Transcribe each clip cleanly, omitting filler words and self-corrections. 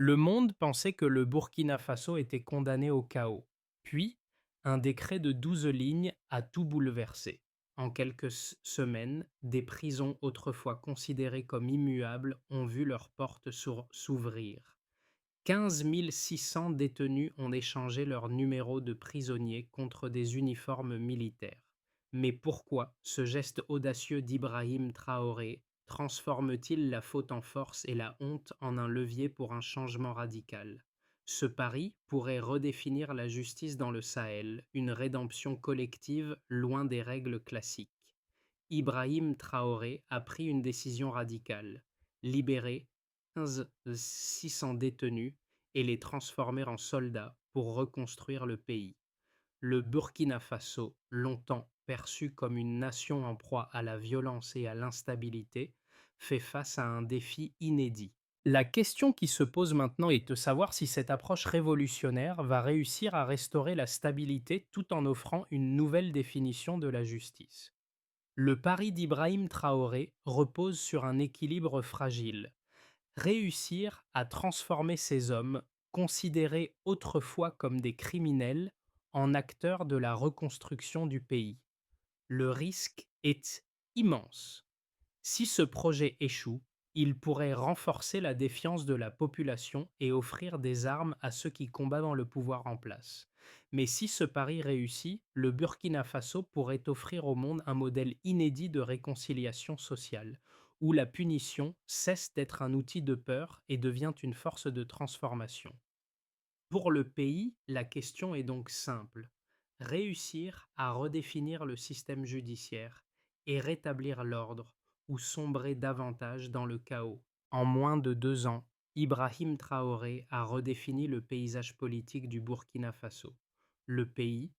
Le Monde pensait que le Burkina Faso était condamné au chaos. Puis, un décret de 12 lignes a tout bouleversé. En quelques semaines, des prisons autrefois considérées comme immuables ont vu leurs portes s'ouvrir. 15 600 détenus ont échangé leur numéro de prisonnier contre des uniformes militaires. Mais pourquoi ce geste audacieux d'Ibrahim Traoré transforme-t-il la faute en force et la honte en un levier pour un changement radical? Ce pari pourrait redéfinir la justice dans le Sahel, une rédemption collective loin des règles classiques. Ibrahim Traoré a pris une décision radicale: libérer 15 600 détenus et les transformer en soldats pour reconstruire le pays. Le Burkina Faso, longtemps perçu comme une nation en proie à la violence et à l'instabilité, fait face à un défi inédit. La question qui se pose maintenant est de savoir si cette approche révolutionnaire va réussir à restaurer la stabilité tout en offrant une nouvelle définition de la justice. Le pari d'Ibrahim Traoré repose sur un équilibre fragile: réussir à transformer ces hommes, considérés autrefois comme des criminels, en acteurs de la reconstruction du pays. Le risque est immense. Si ce projet échoue, il pourrait renforcer la défiance de la population et offrir des armes à ceux qui combattent dans le pouvoir en place. Mais si ce pari réussit, le Burkina Faso pourrait offrir au monde un modèle inédit de réconciliation sociale, où la punition cesse d'être un outil de peur et devient une force de transformation. Pour le pays, la question est donc simple: réussir à redéfinir le système judiciaire et rétablir l'ordre, ou sombrer davantage dans le chaos. En moins de 2 ans, Ibrahim Traoré a redéfini le paysage politique du Burkina Faso. Le pays,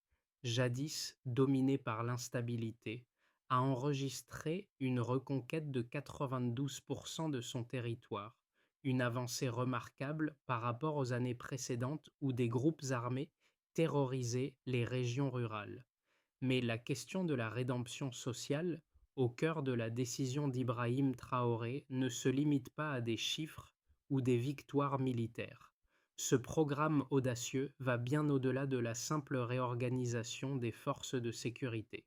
jadis dominé par l'instabilité, a enregistré une reconquête de 92% de son territoire, une avancée remarquable par rapport aux années précédentes où des groupes armés terrorisaient les régions rurales. Mais la question de la rédemption sociale, au cœur de la décision d'Ibrahim Traoré, ne se limite pas à des chiffres ou des victoires militaires. Ce programme audacieux va bien au-delà de la simple réorganisation des forces de sécurité.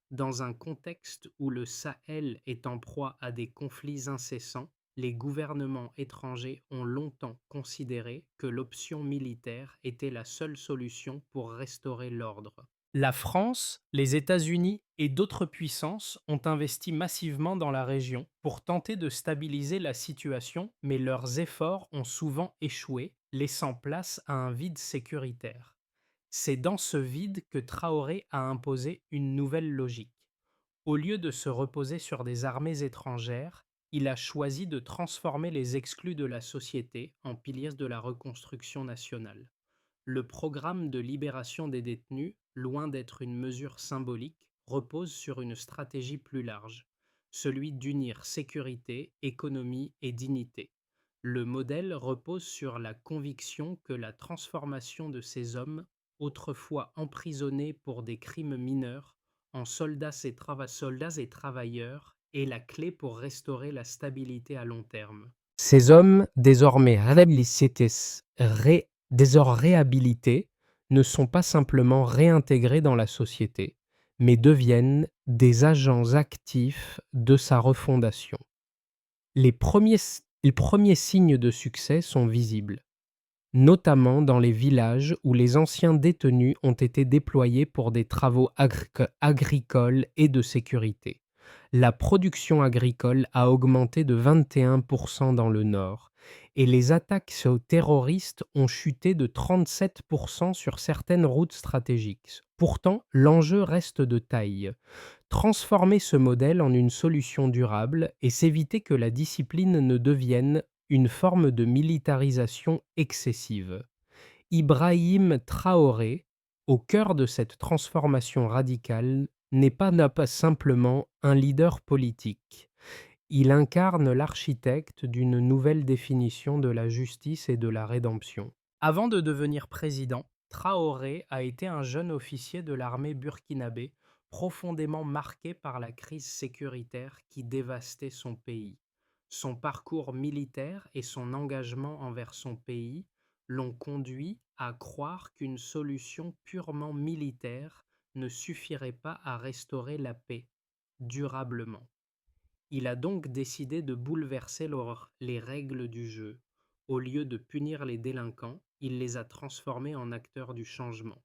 Dans un contexte où le Sahel est en proie à des conflits incessants, les gouvernements étrangers ont longtemps considéré que l'option militaire était la seule solution pour restaurer l'ordre. La France, les États-Unis et d'autres puissances ont investi massivement dans la région pour tenter de stabiliser la situation, mais leurs efforts ont souvent échoué, laissant place à un vide sécuritaire. C'est dans ce vide que Traoré a imposé une nouvelle logique. Au lieu de se reposer sur des armées étrangères, il a choisi de transformer les exclus de la société en piliers de la reconstruction nationale. Le programme de libération des détenus, loin d'être une mesure symbolique, repose sur une stratégie plus large, celui d'unir sécurité, économie et dignité. Le modèle repose sur la conviction que la transformation de ces hommes, autrefois emprisonnés pour des crimes mineurs, en soldats et travailleurs, est la clé pour restaurer la stabilité à long terme. Ces hommes, désormais réhabilités, ne sont pas simplement réintégrés dans la société, mais deviennent des agents actifs de sa refondation. Les premiers signes de succès sont visibles, notamment dans les villages où les anciens détenus ont été déployés pour des travaux agricoles et de sécurité. La production agricole a augmenté de 21% dans le nord et les attaques terroristes ont chuté de 37% sur certaines routes stratégiques. Pourtant, l'enjeu reste de taille: transformer ce modèle en une solution durable et s'éviter que la discipline ne devienne une forme de militarisation excessive. Ibrahim Traoré, au cœur de cette transformation radicale, n'a pas simplement un leader politique. Il incarne l'architecte d'une nouvelle définition de la justice et de la rédemption. Avant de devenir président, Traoré a été un jeune officier de l'armée burkinabé, profondément marqué par la crise sécuritaire qui dévastait son pays. Son parcours militaire et son engagement envers son pays l'ont conduit à croire qu'une solution purement militaire ne suffirait pas à restaurer la paix durablement. Il a donc décidé de bouleverser les règles du jeu. Au lieu de punir les délinquants, il les a transformés en acteurs du changement.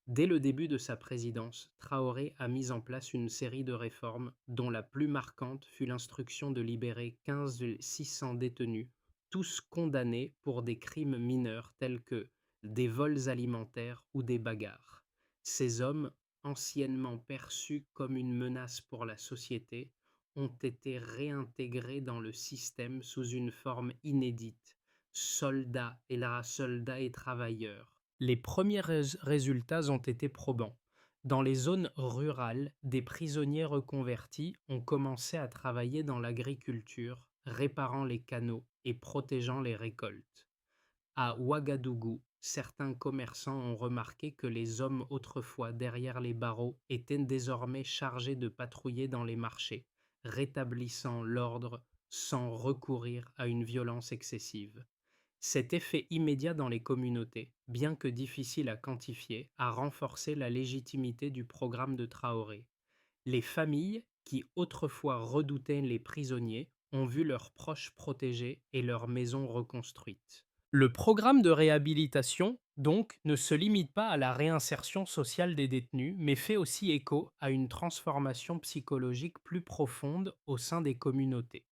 Dès le début de sa présidence, Traoré a mis en place une série de réformes, dont la plus marquante fut l'instruction de libérer 15 600 détenus, tous condamnés pour des crimes mineurs tels que des vols alimentaires ou des bagarres. Ces hommes, anciennement perçus comme une menace pour la société, ont été réintégrés dans le système sous une forme inédite, soldats et travailleurs. Les premiers résultats ont été probants. Dans les zones rurales, des prisonniers reconvertis ont commencé à travailler dans l'agriculture, réparant les canaux et protégeant les récoltes. À Ouagadougou, certains commerçants ont remarqué que les hommes autrefois derrière les barreaux étaient désormais chargés de patrouiller dans les marchés, rétablissant l'ordre sans recourir à une violence excessive. Cet effet immédiat dans les communautés, bien que difficile à quantifier, a renforcé la légitimité du programme de Traoré. Les familles, qui autrefois redoutaient les prisonniers, ont vu leurs proches protégés et leurs maisons reconstruites. Le programme de réhabilitation, donc, ne se limite pas à la réinsertion sociale des détenus, mais fait aussi écho à une transformation psychologique plus profonde au sein des communautés.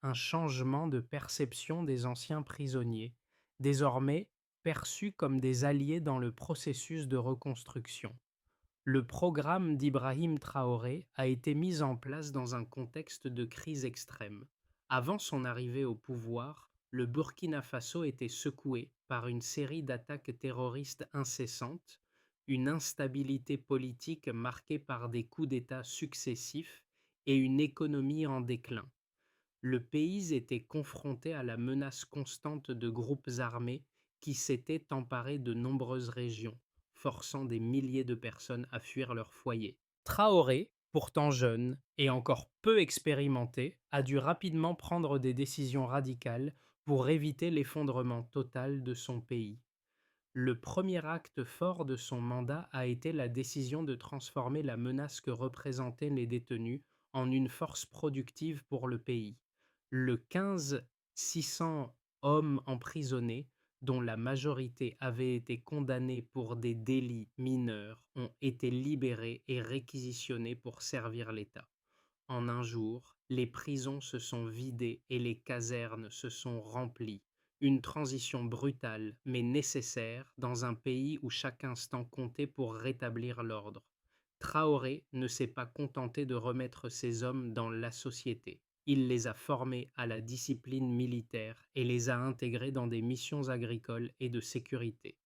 Un changement de perception des anciens prisonniers, désormais perçus comme des alliés dans le processus de reconstruction. Le programme d'Ibrahim Traoré a été mis en place dans un contexte de crise extrême. Avant son arrivée au pouvoir, le Burkina Faso était secoué par une série d'attaques terroristes incessantes, une instabilité politique marquée par des coups d'État successifs et une économie en déclin. Le pays était confronté à la menace constante de groupes armés qui s'étaient emparés de nombreuses régions, forçant des milliers de personnes à fuir leur foyer. Traoré, pourtant jeune et encore peu expérimenté, a dû rapidement prendre des décisions radicales pour éviter l'effondrement total de son pays. Le premier acte fort de son mandat a été la décision de transformer la menace que représentaient les détenus en une force productive pour le pays. Le 15 600 hommes emprisonnés, dont la majorité avaient été condamnés pour des délits mineurs, ont été libérés et réquisitionnés pour servir l'État. En un jour, les prisons se sont vidées et les casernes se sont remplies. Une transition brutale mais nécessaire dans un pays où chaque instant comptait pour rétablir l'ordre. Traoré ne s'est pas contenté de remettre ces hommes dans la société. Il les a formés à la discipline militaire et les a intégrés dans des missions agricoles et de sécurité.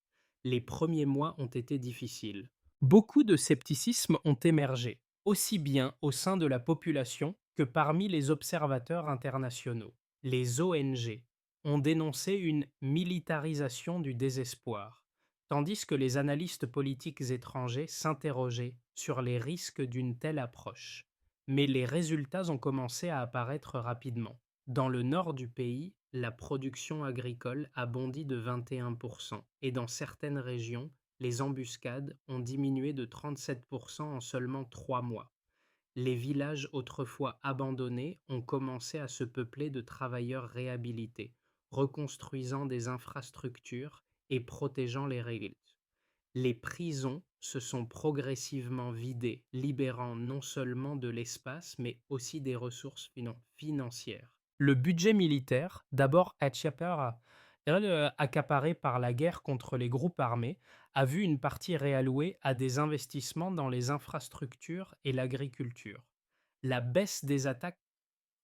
Les premiers mois ont été difficiles. Beaucoup de scepticisme ont émergé, aussi bien au sein de la population que parmi les observateurs internationaux. Les ONG ont dénoncé une militarisation du désespoir, tandis que les analystes politiques étrangers s'interrogeaient sur les risques d'une telle approche. Mais les résultats ont commencé à apparaître rapidement. Dans le nord du pays, la production agricole a bondi de 21% et dans certaines régions, les embuscades ont diminué de 37% en seulement 3 mois. Les villages autrefois abandonnés ont commencé à se peupler de travailleurs réhabilités, reconstruisant des infrastructures et protégeant les récoltes. Les prisons se sont progressivement vidées, libérant non seulement de l'espace, mais aussi des ressources financières. Le budget militaire, d'abord accaparé par la guerre contre les groupes armés, a vu une partie réallouée à des investissements dans les infrastructures et l'agriculture. La baisse des attaques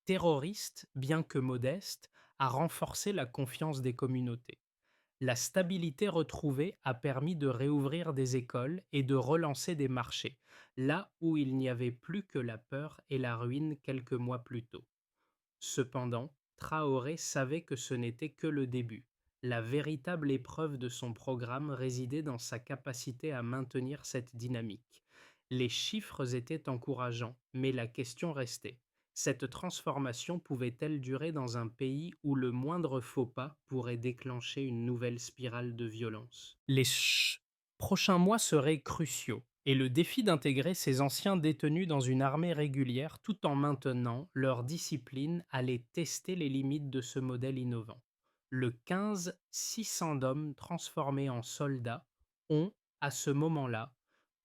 terroristes, bien que modeste, a renforcé la confiance des communautés. La stabilité retrouvée a permis de réouvrir des écoles et de relancer des marchés, là où il n'y avait plus que la peur et la ruine quelques mois plus tôt. Cependant, Traoré savait que ce n'était que le début. La véritable épreuve de son programme résidait dans sa capacité à maintenir cette dynamique. Les chiffres étaient encourageants, mais la question restait. Cette transformation pouvait-elle durer dans un pays où le moindre faux pas pourrait déclencher une nouvelle spirale de violence? Prochains mois seraient cruciaux, et le défi d'intégrer ces anciens détenus dans une armée régulière tout en maintenant leur discipline allait tester les limites de ce modèle innovant. Le 15, 600 d'hommes transformés en soldats ont, à ce moment-là,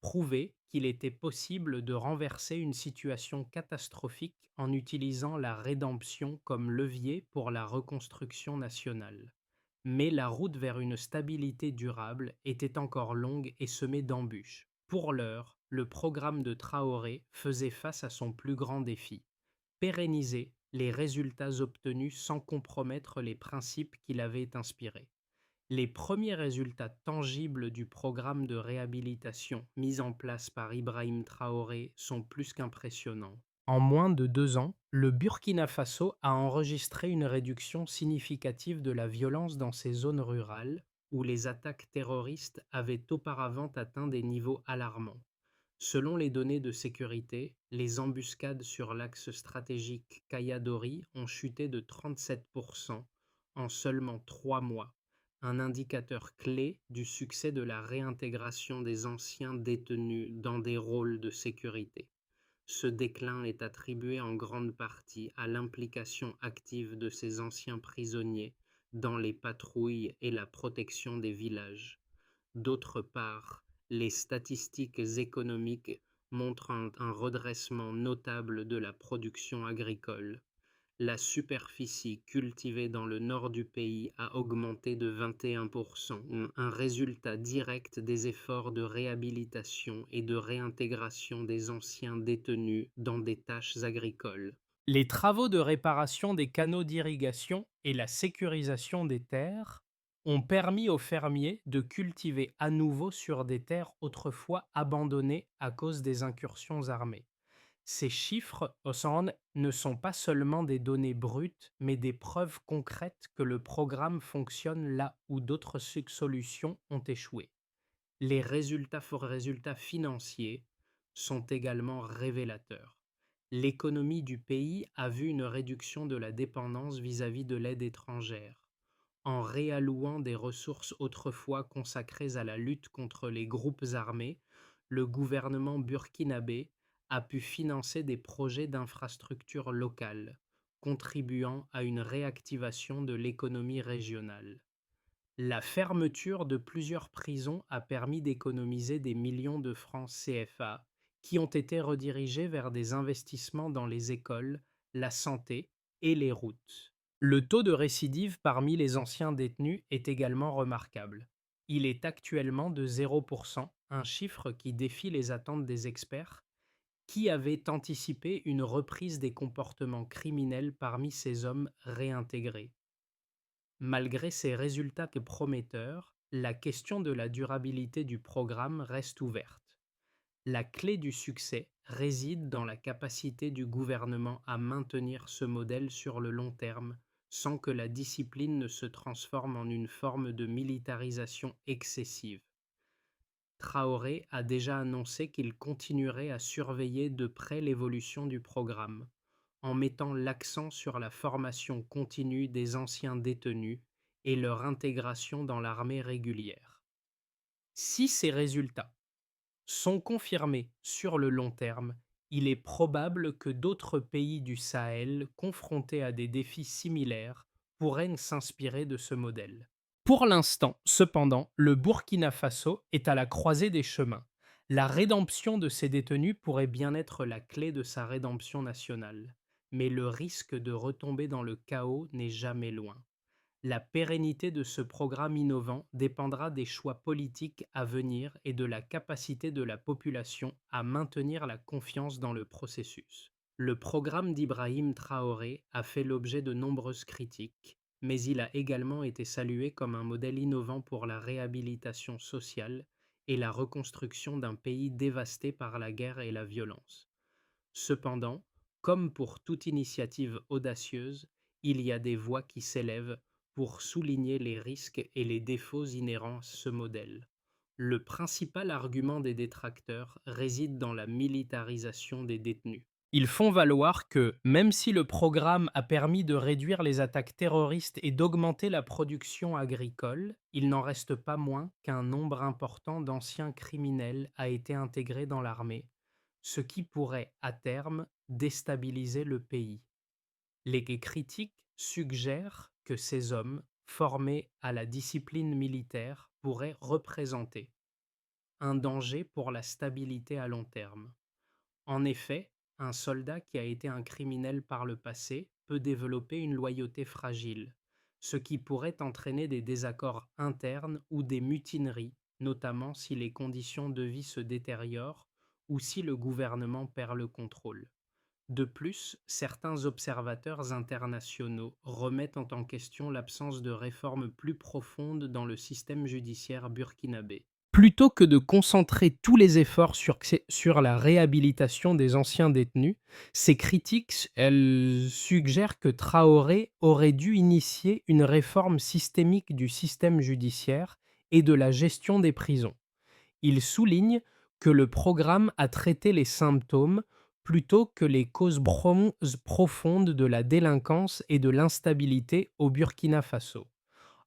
prouvé qu'il était possible de renverser une situation catastrophique en utilisant la rédemption comme levier pour la reconstruction nationale. Mais la route vers une stabilité durable était encore longue et semée d'embûches. Pour l'heure, le programme de Traoré faisait face à son plus grand défi: pérenniser les résultats obtenus sans compromettre les principes qui l'avaient inspiré. Les premiers résultats tangibles du programme de réhabilitation mis en place par Ibrahim Traoré sont plus qu'impressionnants. En moins de 2 ans, le Burkina Faso a enregistré une réduction significative de la violence dans ces zones rurales où les attaques terroristes avaient auparavant atteint des niveaux alarmants. Selon les données de sécurité, les embuscades sur l'axe stratégique Kayadori ont chuté de 37% en seulement 3 mois, un indicateur clé du succès de la réintégration des anciens détenus dans des rôles de sécurité. Ce déclin est attribué en grande partie à l'implication active de ces anciens prisonniers dans les patrouilles et la protection des villages. D'autre part, les statistiques économiques montrent un redressement notable de la production agricole. La superficie cultivée dans le nord du pays a augmenté de 21%, un résultat direct des efforts de réhabilitation et de réintégration des anciens détenus dans des tâches agricoles. Les travaux de réparation des canaux d'irrigation et la sécurisation des terres ont permis aux fermiers de cultiver à nouveau sur des terres autrefois abandonnées à cause des incursions armées. Ces chiffres ne sont pas seulement des données brutes, mais des preuves concrètes que le programme fonctionne là où d'autres solutions ont échoué. Les résultats financiers sont également révélateurs. L'économie du pays a vu une réduction de la dépendance vis-à-vis de l'aide étrangère. En réallouant des ressources autrefois consacrées à la lutte contre les groupes armés, le gouvernement burkinabé a pu financer des projets d'infrastructures locales, contribuant à une réactivation de l'économie régionale. La fermeture de plusieurs prisons a permis d'économiser des millions de francs CFA qui ont été redirigés vers des investissements dans les écoles, la santé et les routes. Le taux de récidive parmi les anciens détenus est également remarquable. Il est actuellement de 0%, un chiffre qui défie les attentes des experts qui avaient anticipé une reprise des comportements criminels parmi ces hommes réintégrés. Malgré ces résultats prometteurs, la question de la durabilité du programme reste ouverte. La clé du succès réside dans la capacité du gouvernement à maintenir ce modèle sur le long terme sans que la discipline ne se transforme en une forme de militarisation excessive. Traoré a déjà annoncé qu'il continuerait à surveiller de près l'évolution du programme, en mettant l'accent sur la formation continue des anciens détenus et leur intégration dans l'armée régulière. Si ces résultats sont confirmés sur le long terme, il est probable que d'autres pays du Sahel, confrontés à des défis similaires, pourraient s'inspirer de ce modèle. Pour l'instant, cependant, le Burkina Faso est à la croisée des chemins. La rédemption de ses détenus pourrait bien être la clé de sa rédemption nationale, mais le risque de retomber dans le chaos n'est jamais loin. La pérennité de ce programme innovant dépendra des choix politiques à venir et de la capacité de la population à maintenir la confiance dans le processus. Le programme d'Ibrahim Traoré a fait l'objet de nombreuses critiques, mais il a également été salué comme un modèle innovant pour la réhabilitation sociale et la reconstruction d'un pays dévasté par la guerre et la violence. Cependant, comme pour toute initiative audacieuse, il y a des voix qui s'élèvent pour souligner les risques et les défauts inhérents à ce modèle. Le principal argument des détracteurs réside dans la militarisation des détenus. Ils font valoir que, même si le programme a permis de réduire les attaques terroristes et d'augmenter la production agricole, il n'en reste pas moins qu'un nombre important d'anciens criminels a été intégré dans l'armée, ce qui pourrait, à terme, déstabiliser le pays. Les critiques suggèrent que ces hommes, formés à la discipline militaire, pourraient représenter un danger pour la stabilité à long terme. En effet, un soldat qui a été un criminel par le passé peut développer une loyauté fragile, ce qui pourrait entraîner des désaccords internes ou des mutineries, notamment si les conditions de vie se détériorent ou si le gouvernement perd le contrôle. De plus, certains observateurs internationaux remettent en question l'absence de réformes plus profondes dans le système judiciaire burkinabé. Plutôt que de concentrer tous les efforts sur la réhabilitation des anciens détenus, ces critiques, elles suggèrent que Traoré aurait dû initier une réforme systémique du système judiciaire et de la gestion des prisons. Il souligne que le programme a traité les symptômes plutôt que les causes profondes de la délinquance et de l'instabilité au Burkina Faso.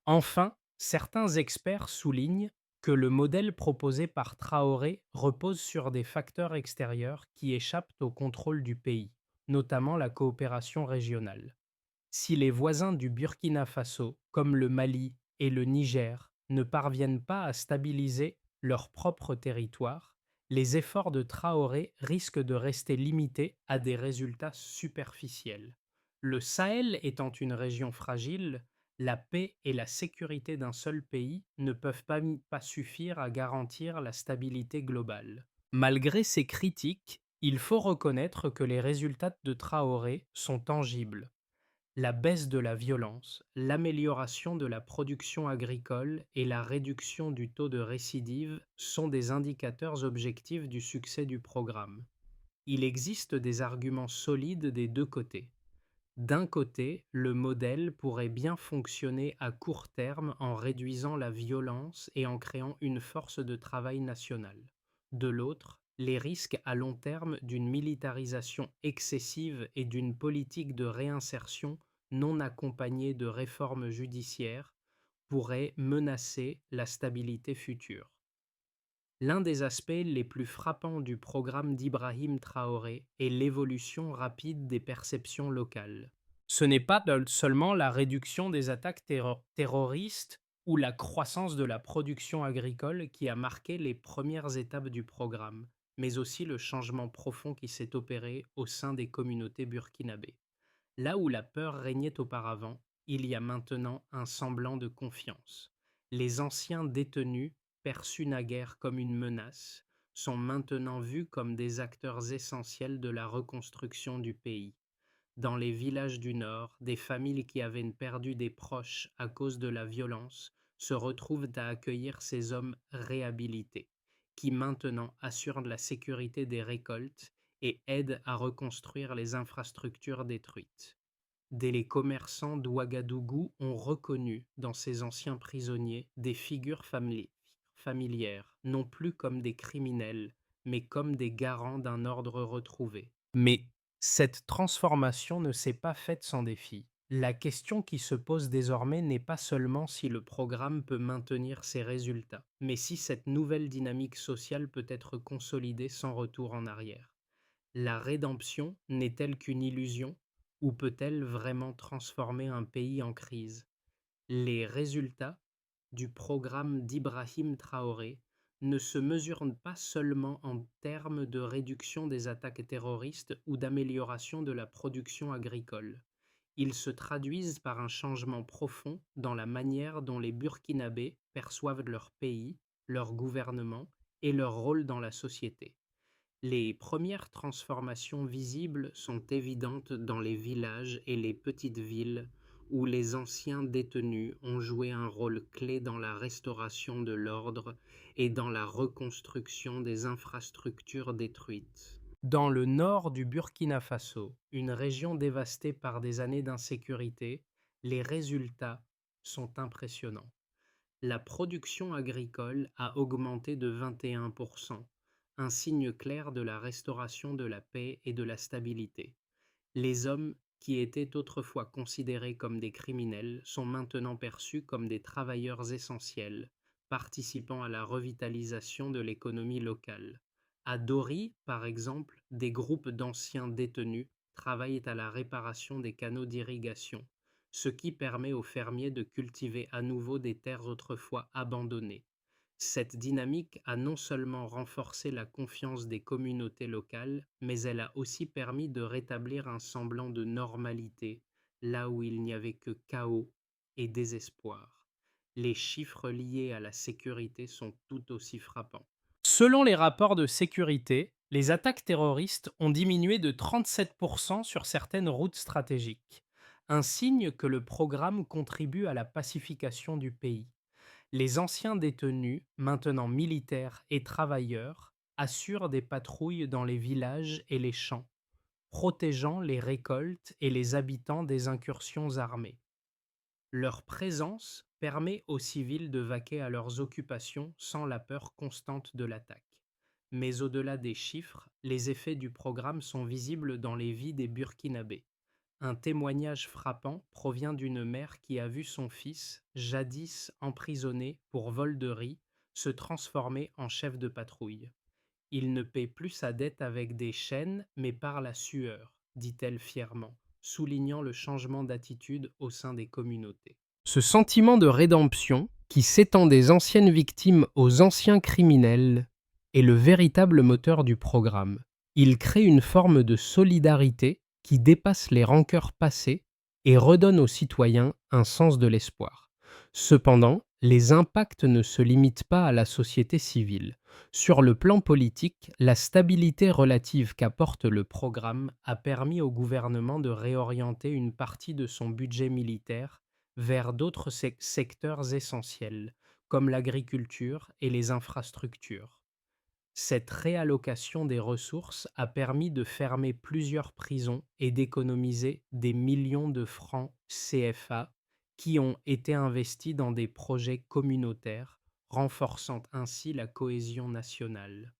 Enfin, certains experts soulignent que le modèle proposé par Traoré repose sur des facteurs extérieurs qui échappent au contrôle du pays, notamment la coopération régionale. Si les voisins du Burkina Faso, comme le Mali et le Niger, ne parviennent pas à stabiliser leur propre territoire, les efforts de Traoré risquent de rester limités à des résultats superficiels. Le Sahel étant une région fragile, la paix et la sécurité d'un seul pays ne peuvent pas suffire à garantir la stabilité globale. Malgré ces critiques, il faut reconnaître que les résultats de Traoré sont tangibles. La baisse de la violence, l'amélioration de la production agricole et la réduction du taux de récidive sont des indicateurs objectifs du succès du programme. Il existe des arguments solides des deux côtés. D'un côté, le modèle pourrait bien fonctionner à court terme en réduisant la violence et en créant une force de travail nationale. De l'autre, les risques à long terme d'une militarisation excessive et d'une politique de réinsertion non accompagnée de réformes judiciaires pourraient menacer la stabilité future. L'un des aspects les plus frappants du programme d'Ibrahim Traoré est l'évolution rapide des perceptions locales. Ce n'est pas seulement la réduction des attaques terroristes ou la croissance de la production agricole qui a marqué les premières étapes du programme, mais aussi le changement profond qui s'est opéré au sein des communautés burkinabées. Là où la peur régnait auparavant, il y a maintenant un semblant de confiance. Les anciens détenus, perçus naguère comme une menace, sont maintenant vus comme des acteurs essentiels de la reconstruction du pays. Dans les villages du Nord, des familles qui avaient perdu des proches à cause de la violence se retrouvent à accueillir ces hommes réhabilités, qui maintenant assurent la sécurité des récoltes et aident à reconstruire les infrastructures détruites. Dès les commerçants d'Ouagadougou ont reconnu dans ces anciens prisonniers des figures familières, non plus comme des criminels, mais comme des garants d'un ordre retrouvé. Mais cette transformation ne s'est pas faite sans défi. La question qui se pose désormais n'est pas seulement si le programme peut maintenir ses résultats, mais si cette nouvelle dynamique sociale peut être consolidée sans retour en arrière. La rédemption n'est-elle qu'une illusion ou peut-elle vraiment transformer un pays en crise? Les résultats du programme d'Ibrahim Traoré ne se mesurent pas seulement en termes de réduction des attaques terroristes ou d'amélioration de la production agricole. Ils se traduisent par un changement profond dans la manière dont les Burkinabés perçoivent leur pays, leur gouvernement et leur rôle dans la société. Les premières transformations visibles sont évidentes dans les villages et les petites villes où les anciens détenus ont joué un rôle clé dans la restauration de l'ordre et dans la reconstruction des infrastructures détruites. Dans le nord du Burkina Faso, une région dévastée par des années d'insécurité, les résultats sont impressionnants. La production agricole a augmenté de 21%, un signe clair de la restauration de la paix et de la stabilité. Les hommes qui étaient autrefois considérés comme des criminels sont maintenant perçus comme des travailleurs essentiels, participant à la revitalisation de l'économie locale. À Dori, par exemple, des groupes d'anciens détenus travaillent à la réparation des canaux d'irrigation, ce qui permet aux fermiers de cultiver à nouveau des terres autrefois abandonnées. Cette dynamique a non seulement renforcé la confiance des communautés locales, mais elle a aussi permis de rétablir un semblant de normalité là où il n'y avait que chaos et désespoir. Les chiffres liés à la sécurité sont tout aussi frappants. Selon les rapports de sécurité, les attaques terroristes ont diminué de 37% sur certaines routes stratégiques, un signe que le programme contribue à la pacification du pays. Les anciens détenus, maintenant militaires et travailleurs, assurent des patrouilles dans les villages et les champs, protégeant les récoltes et les habitants des incursions armées. Leur présence permet aux civils de vaquer à leurs occupations sans la peur constante de l'attaque. Mais au-delà des chiffres, les effets du programme sont visibles dans les vies des Burkinabés. Un témoignage frappant provient d'une mère qui a vu son fils, jadis emprisonné pour vol de riz, se transformer en chef de patrouille. Il ne paie plus sa dette avec des chaînes, mais par la sueur, dit-elle fièrement, soulignant le changement d'attitude au sein des communautés. Ce sentiment de rédemption, qui s'étend des anciennes victimes aux anciens criminels, est le véritable moteur du programme. Il crée une forme de solidarité qui dépasse les rancœurs passées et redonne aux citoyens un sens de l'espoir. Cependant, les impacts ne se limitent pas à la société civile. Sur le plan politique, la stabilité relative qu'apporte le programme a permis au gouvernement de réorienter une partie de son budget militaire vers d'autres secteurs essentiels, comme l'agriculture et les infrastructures. Cette réallocation des ressources a permis de fermer plusieurs prisons et d'économiser des millions de francs CFA qui ont été investis dans des projets communautaires, renforçant ainsi la cohésion nationale.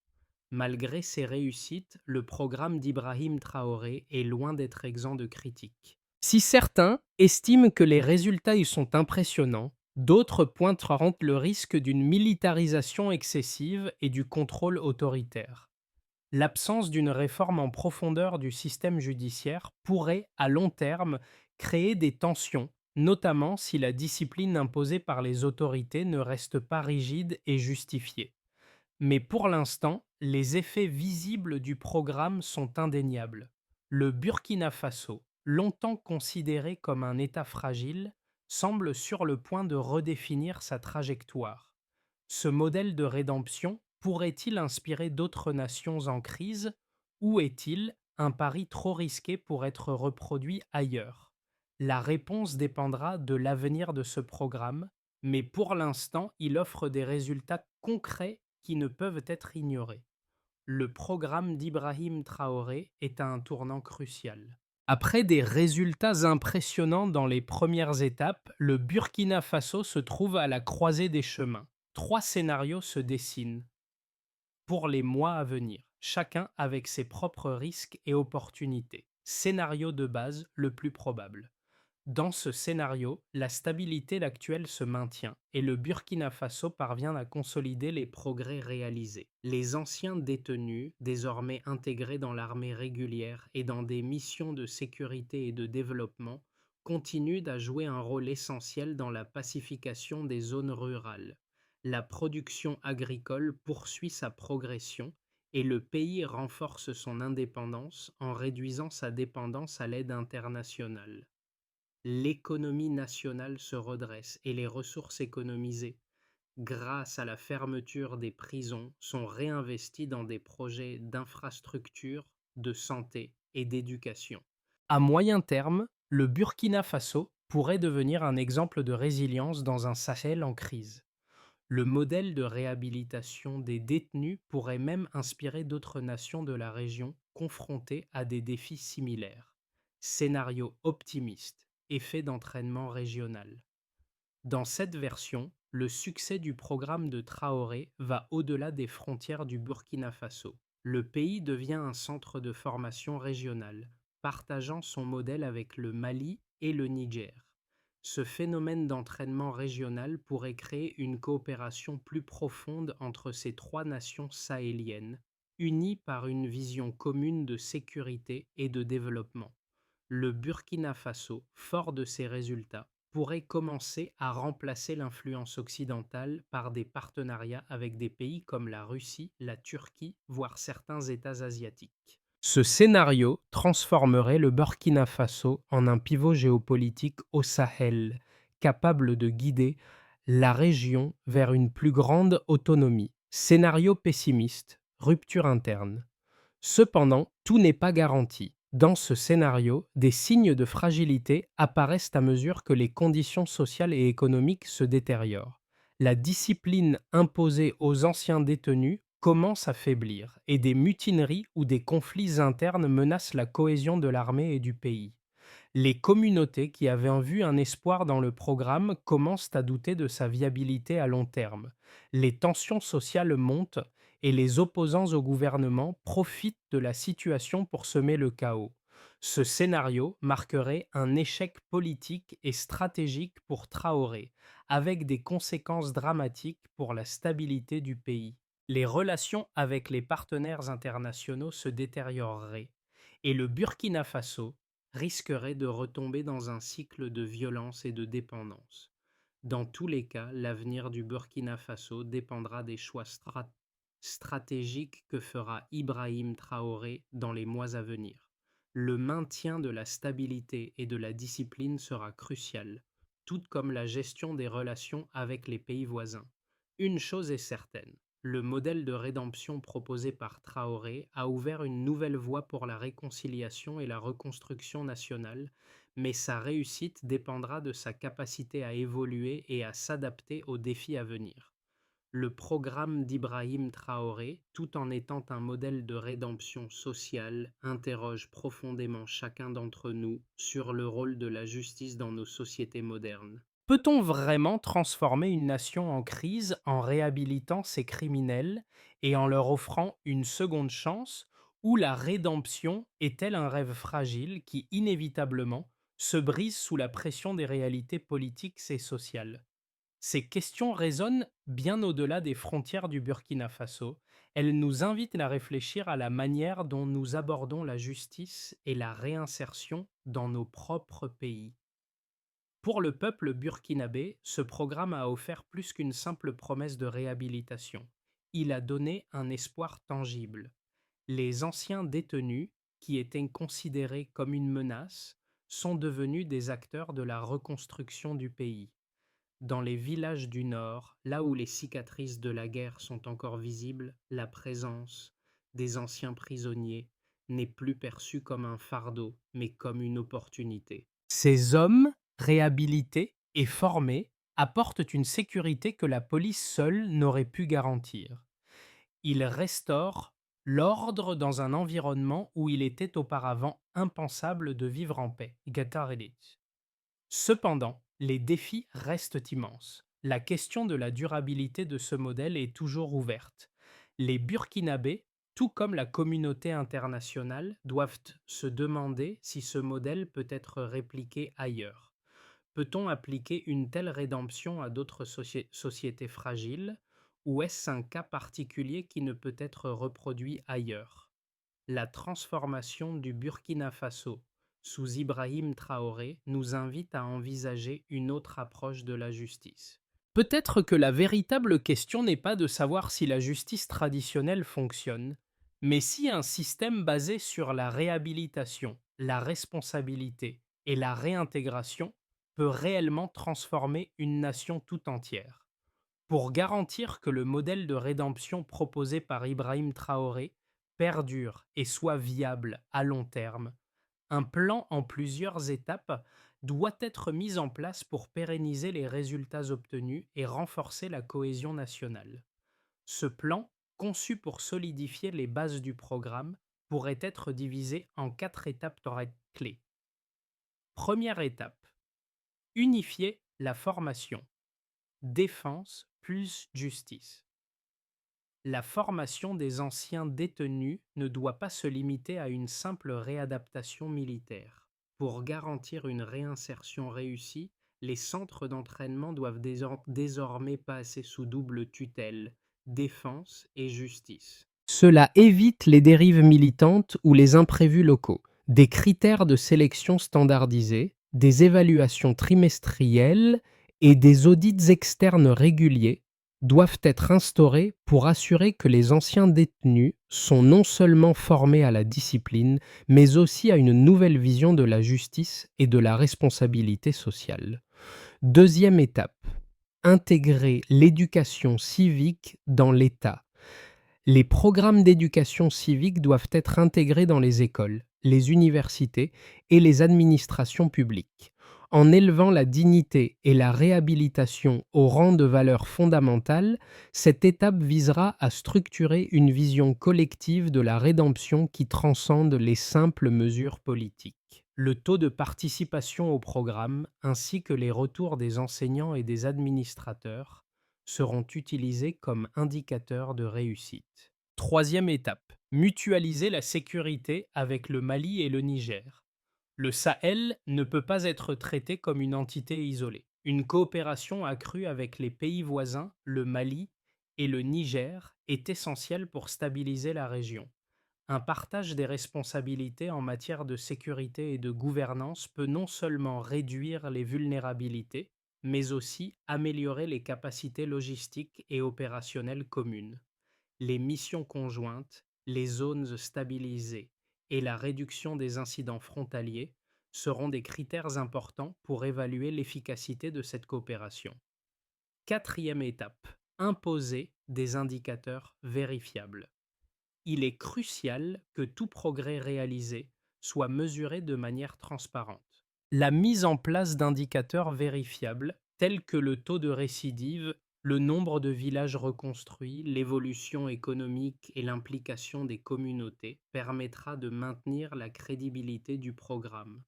Malgré ces réussites, le programme d'Ibrahim Traoré est loin d'être exempt de critiques. Si certains estiment que les résultats y sont impressionnants, d'autres pointeront le risque d'une militarisation excessive et du contrôle autoritaire. L'absence d'une réforme en profondeur du système judiciaire pourrait, à long terme, créer des tensions, notamment si la discipline imposée par les autorités ne reste pas rigide et justifiée. Mais pour l'instant, les effets visibles du programme sont indéniables. Le Burkina Faso, longtemps considéré comme un État fragile, semble sur le point de redéfinir sa trajectoire. Ce modèle de rédemption pourrait-il inspirer d'autres nations en crise ou est-il un pari trop risqué pour être reproduit ailleurs? La réponse dépendra de l'avenir de ce programme, mais pour l'instant, il offre des résultats concrets qui ne peuvent être ignorés. Le programme d'Ibrahim Traoré est à un tournant crucial. Après des résultats impressionnants dans les premières étapes, le Burkina Faso se trouve à la croisée des chemins. Trois scénarios se dessinent pour les mois à venir, chacun avec ses propres risques et opportunités. Scénario de base le plus probable. Dans ce scénario, la stabilité actuelle se maintient et le Burkina Faso parvient à consolider les progrès réalisés. Les anciens détenus, désormais intégrés dans l'armée régulière et dans des missions de sécurité et de développement, continuent à jouer un rôle essentiel dans la pacification des zones rurales. La production agricole poursuit sa progression et le pays renforce son indépendance en réduisant sa dépendance à l'aide internationale. L'économie nationale se redresse et les ressources économisées, grâce à la fermeture des prisons, sont réinvesties dans des projets d'infrastructure, de santé et d'éducation. À moyen terme, le Burkina Faso pourrait devenir un exemple de résilience dans un Sahel en crise. Le modèle de réhabilitation des détenus pourrait même inspirer d'autres nations de la région confrontées à des défis similaires. Scénario optimiste, effet d'entraînement régional. Dans cette version, le succès du programme de Traoré va au-delà des frontières du Burkina Faso. Le pays devient un centre de formation régional, partageant son modèle avec le Mali et le Niger. Ce phénomène d'entraînement régional pourrait créer une coopération plus profonde entre ces trois nations sahéliennes, unies par une vision commune de sécurité et de développement. Le Burkina Faso, fort de ces résultats, pourrait commencer à remplacer l'influence occidentale par des partenariats avec des pays comme la Russie, la Turquie, voire certains États asiatiques. Ce scénario transformerait le Burkina Faso en un pivot géopolitique au Sahel, capable de guider la région vers une plus grande autonomie. Scénario pessimiste, rupture interne. Cependant, tout n'est pas garanti. Dans ce scénario, des signes de fragilité apparaissent à mesure que les conditions sociales et économiques se détériorent. La discipline imposée aux anciens détenus commence à faiblir et des mutineries ou des conflits internes menacent la cohésion de l'armée et du pays. Les communautés qui avaient vu un espoir dans le programme commencent à douter de sa viabilité à long terme. Les tensions sociales montent et les opposants au gouvernement profitent de la situation pour semer le chaos. Ce scénario marquerait un échec politique et stratégique pour Traoré, avec des conséquences dramatiques pour la stabilité du pays. Les relations avec les partenaires internationaux se détérioreraient et le Burkina Faso risquerait de retomber dans un cycle de violence et de dépendance. Dans tous les cas, l'avenir du Burkina Faso dépendra des choix stratégiques que fera Ibrahim Traoré dans les mois à venir. Le maintien de la stabilité et de la discipline sera crucial, tout comme la gestion des relations avec les pays voisins. Une chose est certaine, le modèle de rédemption proposé par Traoré a ouvert une nouvelle voie pour la réconciliation et la reconstruction nationale, mais sa réussite dépendra de sa capacité à évoluer et à s'adapter aux défis à venir. Le programme d'Ibrahim Traoré, tout en étant un modèle de rédemption sociale, interroge profondément chacun d'entre nous sur le rôle de la justice dans nos sociétés modernes. Peut-on vraiment transformer une nation en crise en réhabilitant ses criminels et en leur offrant une seconde chance, ou la rédemption est-elle un rêve fragile qui inévitablement se brise sous la pression des réalités politiques et sociales? Ces questions résonnent bien au-delà des frontières du Burkina Faso. Elles nous invitent à réfléchir à la manière dont nous abordons la justice et la réinsertion dans nos propres pays. Pour le peuple burkinabé, ce programme a offert plus qu'une simple promesse de réhabilitation. Il a donné un espoir tangible. Les anciens détenus, qui étaient considérés comme une menace, sont devenus des acteurs de la reconstruction du pays. Dans les villages du Nord, là où les cicatrices de la guerre sont encore visibles, la présence des anciens prisonniers n'est plus perçue comme un fardeau, mais comme une opportunité. Ces hommes, réhabilités et formés, apportent une sécurité que la police seule n'aurait pu garantir. Ils restaurent l'ordre dans un environnement où il était auparavant impensable de vivre en paix. Gatarelit. Cependant, les défis restent immenses. La question de la durabilité de ce modèle est toujours ouverte. Les Burkinabés, tout comme la communauté internationale, doivent se demander si ce modèle peut être répliqué ailleurs. Peut-on appliquer une telle rédemption à d'autres sociétés fragiles, ou est-ce un cas particulier qui ne peut être reproduit ailleurs? La transformation du Burkina Faso sous Ibrahim Traoré nous invite à envisager une autre approche de la justice. Peut-être que la véritable question n'est pas de savoir si la justice traditionnelle fonctionne, mais si un système basé sur la réhabilitation, la responsabilité et la réintégration peut réellement transformer une nation tout entière. Pour garantir que le modèle de rédemption proposé par Ibrahim Traoré perdure et soit viable à long terme, un plan en plusieurs étapes doit être mis en place pour pérenniser les résultats obtenus et renforcer la cohésion nationale. Ce plan, conçu pour solidifier les bases du programme, pourrait être divisé en 4 étapes clés. Première étape: unifier la formation. Défense plus justice. La formation des anciens détenus ne doit pas se limiter à une simple réadaptation militaire. Pour garantir une réinsertion réussie, les centres d'entraînement doivent désormais passer sous double tutelle, défense et justice. Cela évite les dérives militantes ou les imprévus locaux. Des critères de sélection standardisés, des évaluations trimestrielles et des audits externes réguliers doivent être instaurés pour assurer que les anciens détenus sont non seulement formés à la discipline, mais aussi à une nouvelle vision de la justice et de la responsabilité sociale. Deuxième étape, intégrer l'éducation civique dans l'État. Les programmes d'éducation civique doivent être intégrés dans les écoles, les universités et les administrations publiques. En élevant la dignité et la réhabilitation au rang de valeurs fondamentales, cette étape visera à structurer une vision collective de la rédemption qui transcende les simples mesures politiques. Le taux de participation au programme ainsi que les retours des enseignants et des administrateurs seront utilisés comme indicateurs de réussite. Troisième étape, mutualiser la sécurité avec le Mali et le Niger. Le Sahel ne peut pas être traité comme une entité isolée. Une coopération accrue avec les pays voisins, le Mali et le Niger, est essentielle pour stabiliser la région. Un partage des responsabilités en matière de sécurité et de gouvernance peut non seulement réduire les vulnérabilités, mais aussi améliorer les capacités logistiques et opérationnelles communes. Les missions conjointes, les zones stabilisées et la réduction des incidents frontaliers seront des critères importants pour évaluer l'efficacité de cette coopération. Quatrième étape, imposer des indicateurs vérifiables. Il est crucial que tout progrès réalisé soit mesuré de manière transparente. La mise en place d'indicateurs vérifiables, tels que le taux de récidive, le nombre de villages reconstruits, l'évolution économique et l'implication des communautés, permettra de maintenir la crédibilité du programme.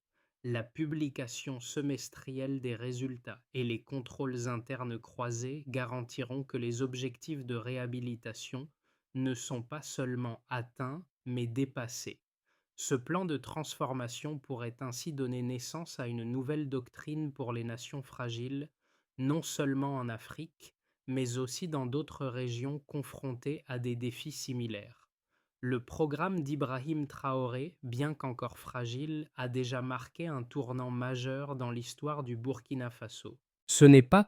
La publication semestrielle des résultats et les contrôles internes croisés garantiront que les objectifs de réhabilitation ne sont pas seulement atteints, mais dépassés. Ce plan de transformation pourrait ainsi donner naissance à une nouvelle doctrine pour les nations fragiles, non seulement en Afrique, mais aussi dans d'autres régions confrontées à des défis similaires. Le programme d'Ibrahim Traoré, bien qu'encore fragile, a déjà marqué un tournant majeur dans l'histoire du Burkina Faso. Ce n'est pas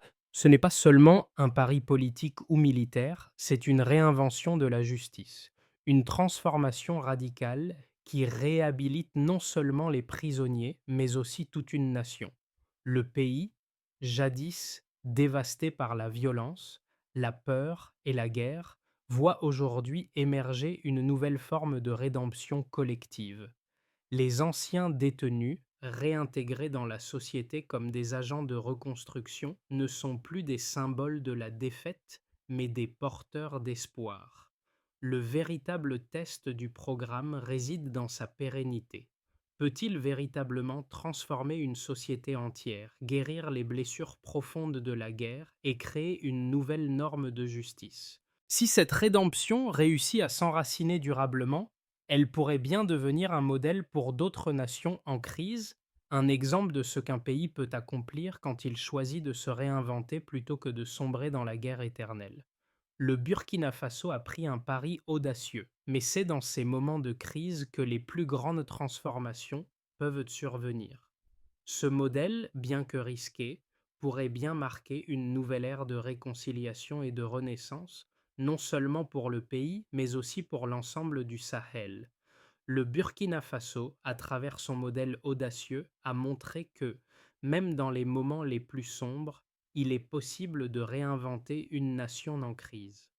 seulement un pari politique ou militaire, c'est une réinvention de la justice, une transformation radicale qui réhabilite non seulement les prisonniers, mais aussi toute une nation. Le pays, jadis dévasté par la violence, la peur et la guerre, voit aujourd'hui émerger une nouvelle forme de rédemption collective. Les anciens détenus, réintégrés dans la société comme des agents de reconstruction, ne sont plus des symboles de la défaite, mais des porteurs d'espoir. Le véritable test du programme réside dans sa pérennité. Peut-il véritablement transformer une société entière, guérir les blessures profondes de la guerre et créer une nouvelle norme de justice? Si cette rédemption réussit à s'enraciner durablement, elle pourrait bien devenir un modèle pour d'autres nations en crise, un exemple de ce qu'un pays peut accomplir quand il choisit de se réinventer plutôt que de sombrer dans la guerre éternelle. Le Burkina Faso a pris un pari audacieux, mais c'est dans ces moments de crise que les plus grandes transformations peuvent survenir. Ce modèle, bien que risqué, pourrait bien marquer une nouvelle ère de réconciliation et de renaissance, non seulement pour le pays, mais aussi pour l'ensemble du Sahel. Le Burkina Faso, à travers son modèle audacieux, a montré que, même dans les moments les plus sombres, il est possible de réinventer une nation en crise.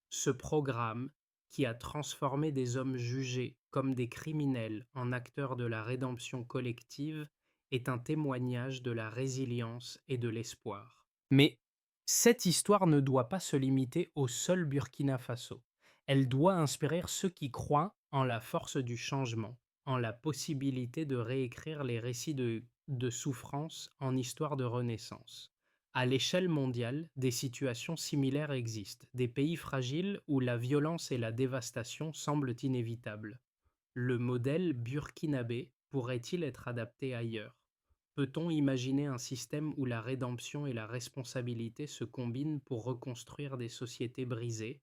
Ce programme, qui a transformé des hommes jugés comme des criminels en acteurs de la rédemption collective, est un témoignage de la résilience et de l'espoir. Mais cette histoire ne doit pas se limiter au seul Burkina Faso. Elle doit inspirer ceux qui croient en la force du changement, en la possibilité de réécrire les récits de souffrance en histoire de renaissance. À l'échelle mondiale, des situations similaires existent, des pays fragiles où la violence et la dévastation semblent inévitables. Le modèle burkinabé pourrait-il être adapté ailleurs? Peut-on imaginer un système où la rédemption et la responsabilité se combinent pour reconstruire des sociétés brisées?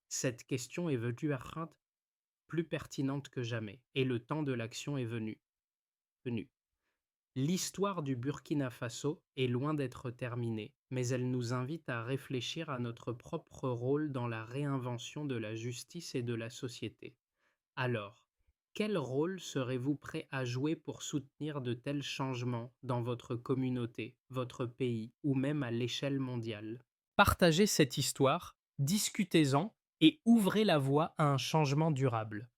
Cette question est venue à crainte plus pertinente que jamais, et le temps de l'action est venu. L'histoire du Burkina Faso est loin d'être terminée, mais elle nous invite à réfléchir à notre propre rôle dans la réinvention de la justice et de la société. Alors, quel rôle serez-vous prêt à jouer pour soutenir de tels changements dans votre communauté, votre pays ou même à l'échelle mondiale? Partagez cette histoire, discutez-en et ouvrez la voie à un changement durable.